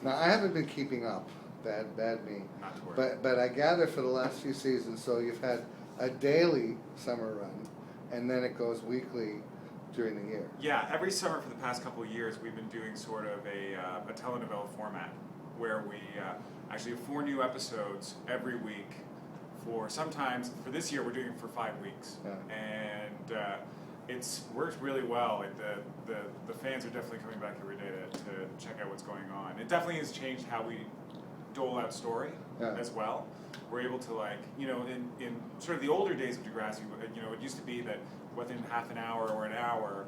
Now, I haven't been keeping up. Bad me. Not to worry. But I gather for the last few seasons, so you've had a daily summer run, and then it goes weekly during the year. Yeah, every summer for the past couple of years, we've been doing sort of a telenovela format where we actually have 4 new episodes every week. For this year, we're doing it for 5 weeks, Yeah. and it's worked really well. Like the fans are definitely coming back every day to check out what's going on. It definitely has changed how we dole out story as well. We're able to, like, in sort of the older days of Degrassi, it used to be that within half an hour or an hour,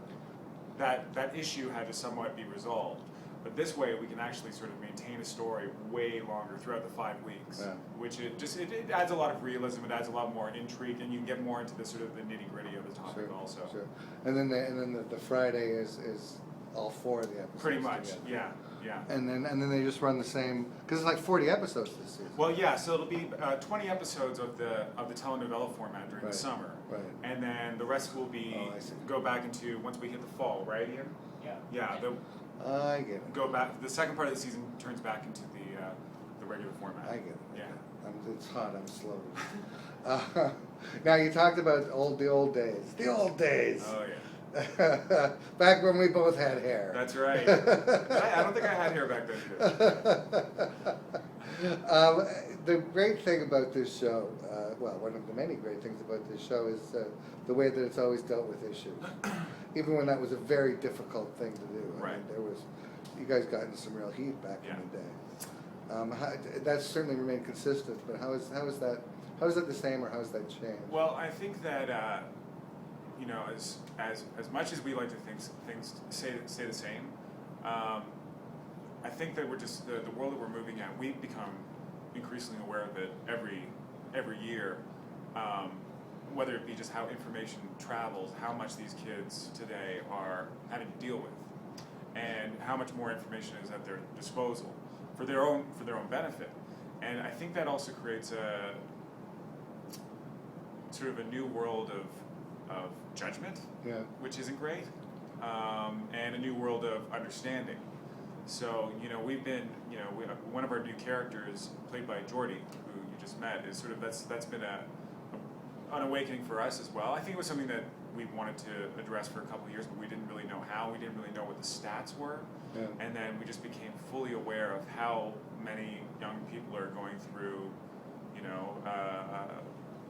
that issue had to somewhat be resolved. But this way, we can actually sort of maintain a story way longer throughout the 5 weeks, which it adds a lot of realism. It adds a lot more intrigue, and you can get more into the sort of the nitty gritty of the topic also. Sure. And then the Friday is all 4 of the episodes. Pretty much, together. yeah. And then they just run the same, because it's like 40 episodes this season. Well, yeah. So it'll be 20 episodes of the telenovela format during the summer, and then the rest will be go back into once we hit the fall, right, Ian? Yeah. Yeah. I get it. Go back. The second part of the season turns back into the regular format. I get it. Yeah. It's hot. I'm slow. Now you talked about the old days. The old days. Oh yeah. Back when we both had hair. That's right. I don't think I had hair back then either. The great thing about this show, one of the many great things about this show is the way that it's always dealt with issues. Even when that was a very difficult thing to do. Right. I mean, you guys got into some real heat back in the day. That's certainly remained consistent, but how is that the same, or how has that changed? Well, I think that as much as we like to think things stay the same, I think that we're just the world that we're moving at. We've become increasingly aware of it every year, whether it be just how information travels, how much these kids today are having to deal with, and how much more information is at their disposal for their own benefit. And I think that also creates a sort of a new world of judgment, which isn't great, and a new world of understanding. So, we've been, one of our new characters, played by Jordy, who you just met, is sort of, that's been an awakening for us as well. I think it was something that we wanted to address for a couple of years, but we didn't really know how. We didn't really know what the stats were. Yeah. And then we just became fully aware of how many young people are going through,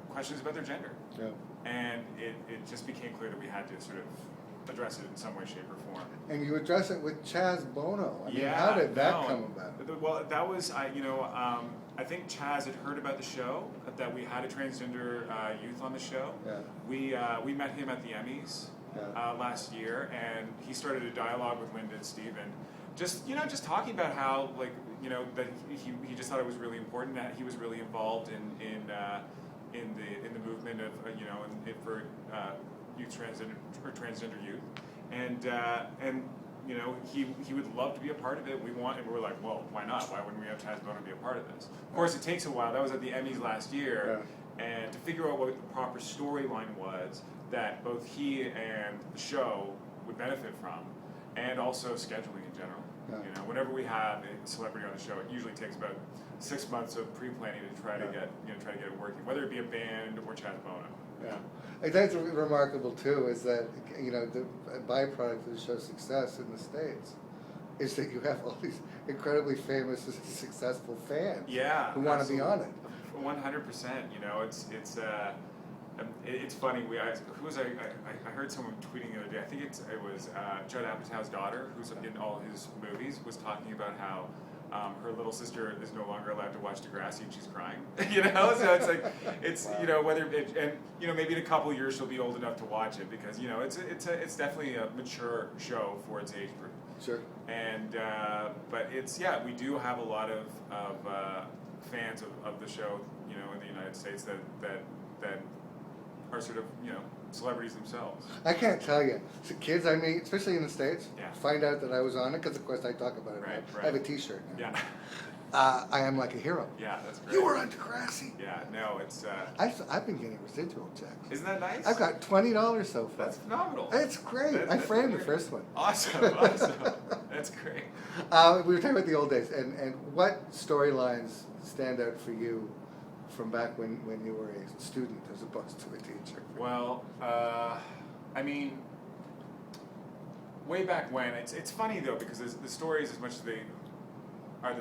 questions about their gender. Yeah. And it just became clear that we had to sort of address it in some way, shape, or form. And you address it with Chaz Bono. I mean, how did that come about? Well, that was, I think Chaz had heard about the show, that we had a transgender youth on the show. Yeah. We met him at the Emmys last year, and he started a dialogue with Linda and Steven. Just talking about how, that he just thought it was really important, that he was really involved in the movement of for youth transgender youth, and he would love to be a part of it. We were like, well, why not? Why wouldn't we have Chaz Bono be a part of this? Of course, it takes a while. That was at the Emmys last year, and to figure out what the proper storyline was that both he and the show would benefit from, and also scheduling in general. Yeah. Whenever we have a celebrity on the show, it usually takes about 6 months of pre-planning to try to get it working, whether it be a band or Chaz Bono. Yeah, that's remarkable too. Is that the byproduct of the show's success in the States is that you have all these incredibly famous, successful fans. Yeah, who want to be on it. 100%. It's funny. I heard someone tweeting the other day. I think it was Judd Apatow's daughter, who's in all his movies, was talking about how her little sister is no longer allowed to watch Degrassi and she's crying. So it's like whether maybe in a couple of years she'll be old enough to watch it, because it's definitely a mature show for its age group. Sure. And but we do have a lot of fans of the show in the United States that are sort of celebrities themselves. I can't tell you. So kids I meet, especially in the States, find out that I was on it, because of course I talk about it. Right. I have a T-shirt now. Yeah. I am like a hero. Yeah, that's great. You were on Degrassi. Yeah, no, it's. I've been getting residual checks. Isn't that nice? I've got $20 so far. That's phenomenal. It's great. I framed the first one. Awesome, awesome. That's great. We were talking about the old days, and what storylines stand out for you from back when you were a student as opposed to a teacher? Well, I mean, way back when, it's funny though, because the stories, as much as they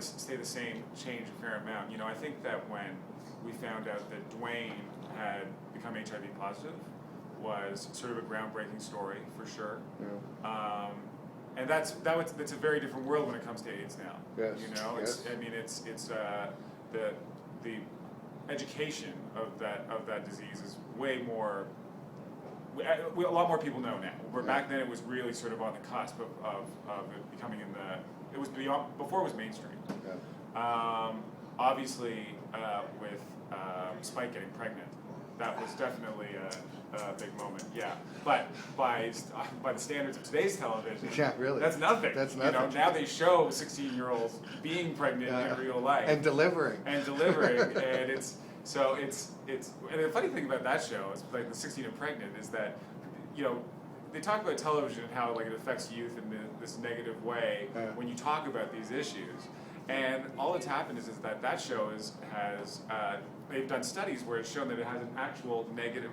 stay the same, change a fair amount. You know, I think that when we found out that Dwayne had become HIV positive was sort of a groundbreaking story for sure. Yeah. And that's a very different world when it comes to AIDS now. Yes. You know, yes. it's the education of that disease is way more. A lot more people know now. Where back then it was really sort of on the cusp of it becoming it was beyond, before it was mainstream. Yeah. Obviously, with Spike getting pregnant, that was definitely a big moment. Yeah, but by the standards of today's television, Yeah, really. that's nothing. That's nothing. You know, now they show 16-year-olds being pregnant in real life and delivering. and it's and the funny thing about that show is like the 16 and pregnant is that, you know, they talk about television and how like it affects youth in this negative way when you talk about these issues, and all that's happened is that show has they've done studies where it's shown that it has an actual negative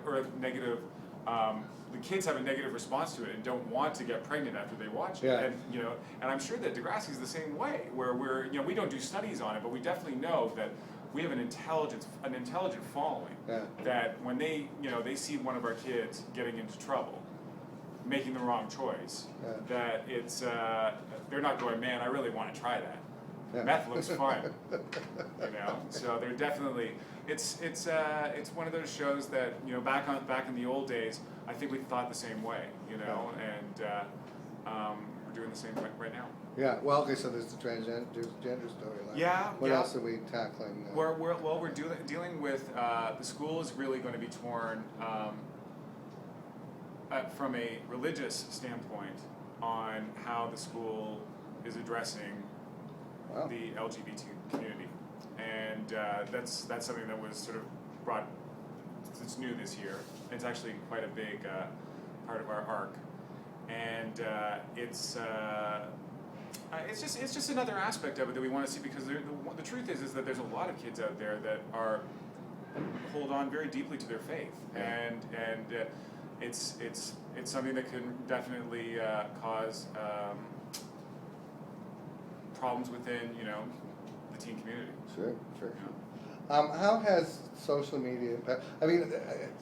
the kids have a negative response to it and don't want to get pregnant after they watch it. Yeah. And you know, and I'm sure that Degrassi is the same way, where we don't do studies on it, but we definitely know that we have an intelligent following. Yeah. That when they see one of our kids getting into trouble, making the wrong choice, that it's they're not going, man, I really want to try that. Yeah. Meth looks fun, you know. So they're definitely it's one of those shows that, you know, back in the old days, I think we thought the same way, you know, and we're doing the same thing right now. Yeah. Well, okay. So there's the transgender storyline. Yeah. What else are we tackling? We're dealing with the school is really going to be torn from a religious standpoint on how the school is addressing the LGBT community, and that's something that was sort of brought. It's new this year. It's actually quite a big part of our arc, and it's just another aspect of it that we want to see, because the truth is that there's a lot of kids out there that hold on very deeply to their faith, and it's something that can definitely cause problems within, you know, the teen community. Sure. How has social media impact? I mean,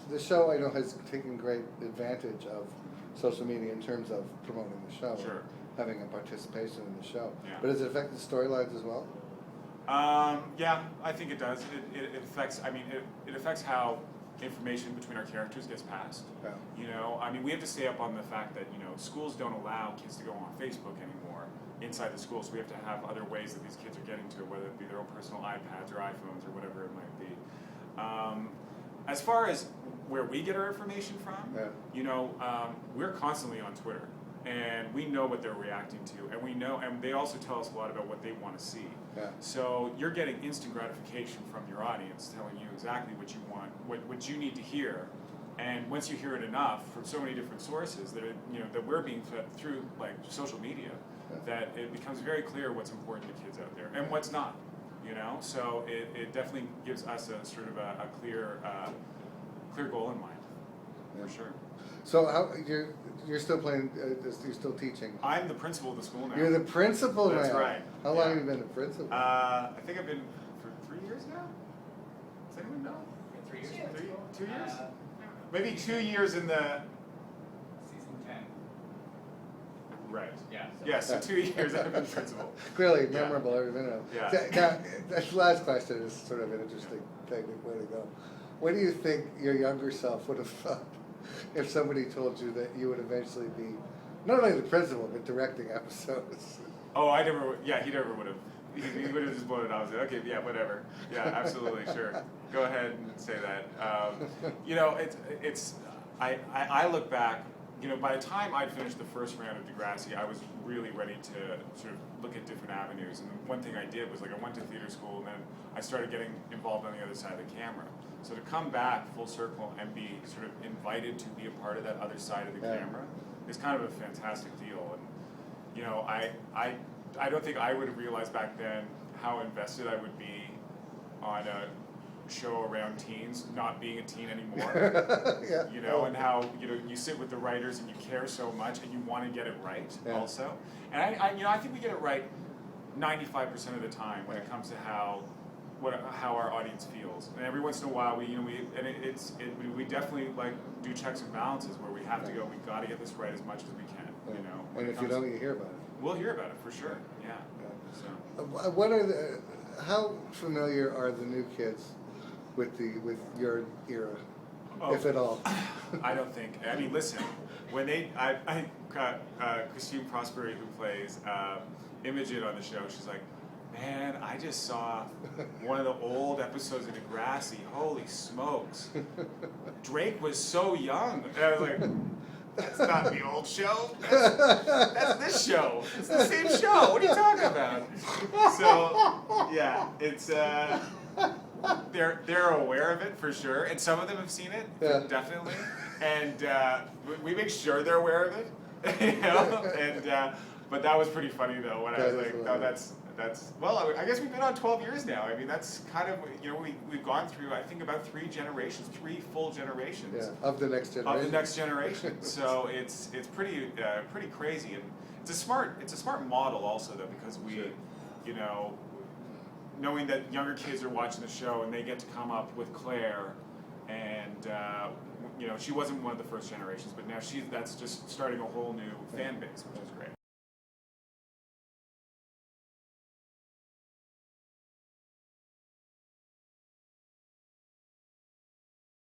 the show I know has taken great advantage of social media in terms of promoting the show, Sure. having a participation in the show. Yeah. But does it affect the storylines as well? Yeah, I think it does. It affects. I mean, it affects how information between our characters gets passed. Yeah. You know, I mean, we have to stay up on the fact that, you know, schools don't allow kids to go on Facebook anymore inside the school, so we have to have other ways that these kids are getting to it, whether it be their own personal iPads or iPhones or whatever it might be. As far as where we get our information from, you know, we're constantly on Twitter, and we know what they're reacting to, and we know, and they also tell us a lot about what they want to see. Yeah. So you're getting instant gratification from your audience, telling you exactly what you want, what you need to hear, and once you hear it enough from so many different sources that that we're being fed through, like social media, that it becomes very clear what's important to kids out there and what's not. You know, so it definitely gives us a sort of a clear goal in mind, for sure. So how you're still playing? You're still teaching? I'm the principal of the school now. You're the principal now. That's right. How long have you been the principal? I think I've been for 3 years now. Does anyone know? 3 years. 2 years? Maybe 2 years in the. Season 10. Right. Yeah. Yes, so 2 years I've been principal. Clearly memorable every minute of it. Yeah. Now, that last question is sort of an interesting way to go. What do you think your younger self would have thought if somebody told you that you would eventually be not only the principal but directing episodes? Oh, he never would have. He would have just blown it out and said, okay, yeah, whatever. Yeah, absolutely, sure. Go ahead and say that. You know, I look back you know, by the time I'd finished the first round of Degrassi, I was really ready to sort of look at different avenues. And one thing I did was, like, I went to theater school, and then I started getting involved on the other side of the camera. So to come back full circle and be sort of invited to be a part of that other side of the camera is kind of a fantastic deal. And you know, I don't think I would have realized back then how invested I would be on a show around teens, not being a teen anymore. You know, and how, you know, you sit with the writers and you care so much and you want to get it right also. And you know, I think we get it right 95% of the time when it comes to how our audience feels. And every once in a while, we definitely like do checks and balances where we have to go, we've got to get this right as much as we can, you know. And if you don't, you hear about it. We'll hear about it for sure, yeah. So. What are how familiar are the new kids with your era, if at all? I don't think. I mean, listen, when I got Christine Prosperi, who plays Imogen on the show. She's like, man, I just saw one of the old episodes of Degrassi. Holy smokes, Drake was so young. And I was like, that's not the old show. That's this show. It's the same show. What are you talking about? So, yeah, it's they're aware of it for sure, and some of them have seen it definitely, and we make sure they're aware of it, you know. And but that was pretty funny though when I was like, no, that's well, I guess we've been on 12 years now. I mean, that's kind of, you know, we've gone through, I think, about 3 full generations of the next generation. Of the next generation. So it's pretty crazy, and it's a smart model also though, because we, you know, knowing that younger kids are watching the show and they get to come up with Claire, and you know, she wasn't one of the first generations, but now that's just starting a whole new fan base, which is great.